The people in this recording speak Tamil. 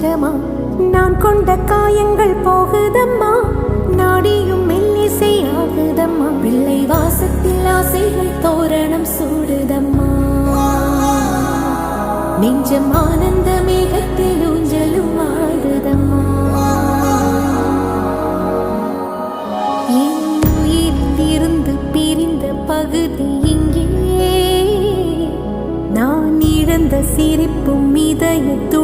நிஜமா நான் கொண்ட காயங்கள் போகுதம்மா நாடியும் மெல்லிசை ஆகுதம்மா பிள்ளை வாசத்தில் ஆசைகள் தோரணம் சூடுதம்மா நெஞ்சம் ஆனந்த மேகத்தில் ஊஞ்சலும் ஆடுதம்மா என் உயிரிலிருந்து பிரிந்த பகுதி இங்கே நான் இழந்த சிரிப்பும் இதயத்து